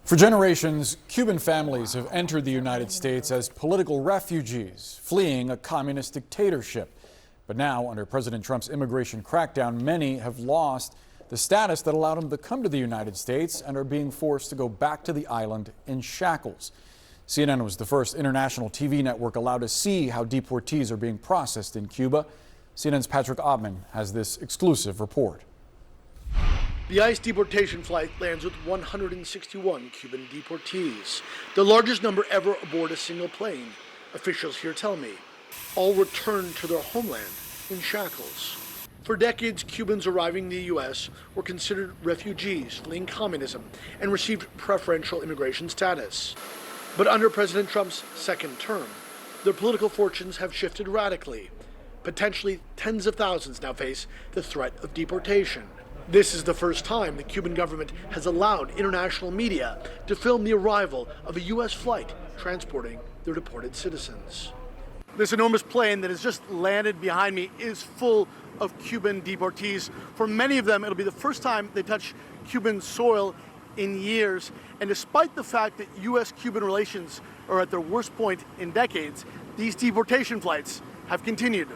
For generations, Cuban families have entered the United States as political refugees, fleeing a communist dictatorship. But now, under President Trump's immigration crackdown, many have lost the status that allowed them to come to the United States and are being forced to go back to the island in shackles. CNN was the first international TV network allowed to see how deportees are being processed in Cuba. CNN's Patrick Ottman has this exclusive report. The ICE deportation flight lands with 161 Cuban deportees, the largest number ever aboard a single plane, officials here tell me. All returned to their homeland in shackles. For decades, Cubans arriving in the U.S. were considered refugees fleeing communism and received preferential immigration status. But under President Trump's second term, their political fortunes have shifted radically. Potentially tens of thousands now face the threat of deportation. This is the first time the Cuban government has allowed international media to film the arrival of a U.S. flight transporting their deported citizens. This enormous plane that has just landed behind me is full of Cuban deportees. For many of them, it'll be the first time they touch Cuban soil in years. And despite the fact that U.S.-Cuban relations are at their worst point in decades, these deportation flights have continued.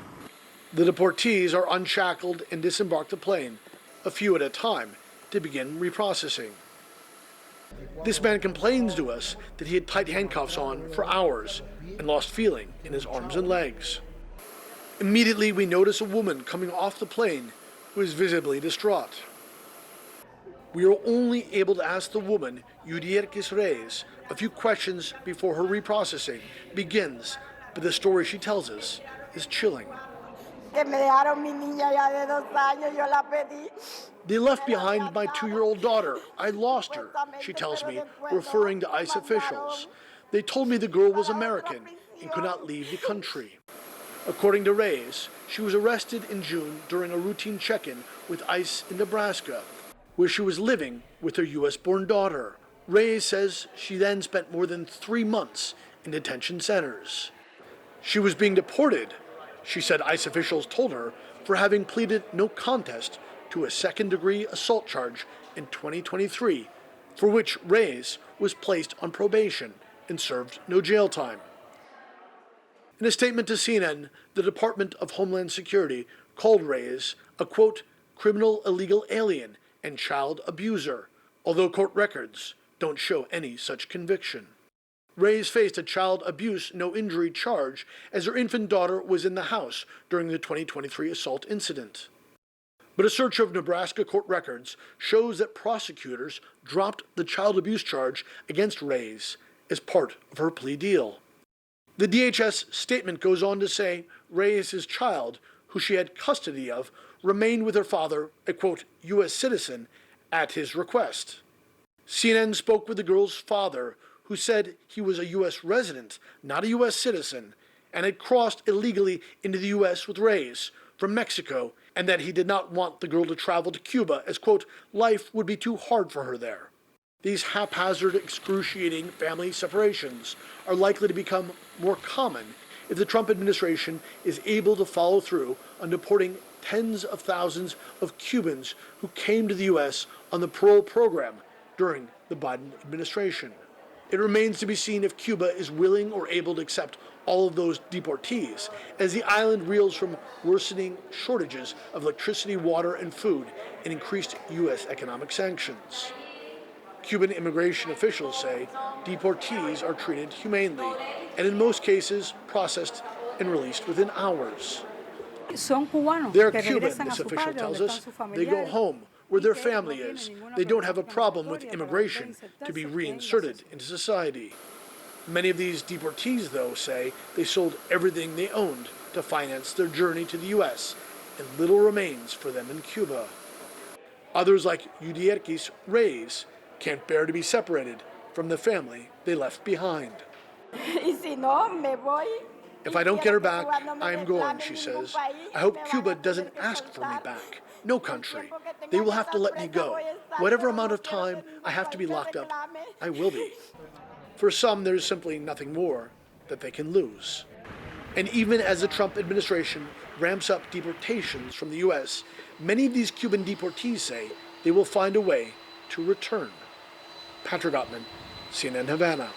The deportees are unshackled and disembark the plane, a few at a time, to begin reprocessing. This man complains to us that he had tight handcuffs on for hours and lost feeling in his arms and legs. Immediately, we notice a woman coming off the plane who is visibly distraught. We are only able to ask the woman, Yudierkis Reyes, a few questions before her reprocessing begins, but the story she tells us is chilling. They left behind my 2-year-old daughter. I lost her, she tells me, referring to ICE officials. They told me the girl was American and could not leave the country. According to Reyes, she was arrested in June during a routine check-in with ICE in Nebraska, where she was living with her U.S.-born daughter. Reyes says she then spent more than 3 months in detention centers. She was being deported, she said ICE officials told her, for having pleaded no contest to a second-degree assault charge in 2023, for which Reyes was placed on probation and served no jail time. In a statement to CNN, the Department of Homeland Security called Reyes a, quote, criminal illegal alien and child abuser, although court records don't show any such conviction. Reyes faced a child abuse no-injury charge as her infant daughter was in the house during the 2023 assault incident. But a search of Nebraska court records shows that prosecutors dropped the child abuse charge against Reyes as part of her plea deal. The DHS statement goes on to say Reyes' child, who she had custody of, remained with her father, a, quote, U.S. citizen, at his request. CNN spoke with the girl's father, who said he was a U.S. resident, not a U.S. citizen, and had crossed illegally into the U.S. with Reyes from Mexico, and that he did not want the girl to travel to Cuba as, quote, life would be too hard for her there. These haphazard, excruciating family separations are likely to become more common if the Trump administration is able to follow through on deporting tens of thousands of Cubans who came to the U.S. on the parole program during the Biden administration. It remains to be seen if Cuba is willing or able to accept all of those deportees, as the island reels from worsening shortages of electricity, water, and food, and increased U.S. economic sanctions. Cuban immigration officials say deportees are treated humanely, and in most cases processed and released within hours. They're Cuban, this official tells us. They go home, where their family is. They don't have a problem with immigration to be reinserted into society. Many of these deportees, though, say they sold everything they owned to finance their journey to the U.S., and little remains for them in Cuba. Others, like Yudierkis Reyes, can't bear to be separated from the family they left behind. If I don't get her back, I'm going, she says. I hope Cuba doesn't ask for me back. No country. They will have to let me go. Whatever amount of time I have to be locked up, I will be. For some, there's simply nothing more that they can lose. And even as the Trump administration ramps up deportations from the U.S., many of these Cuban deportees say they will find a way to return. Patrick Ottman, CNN Havana.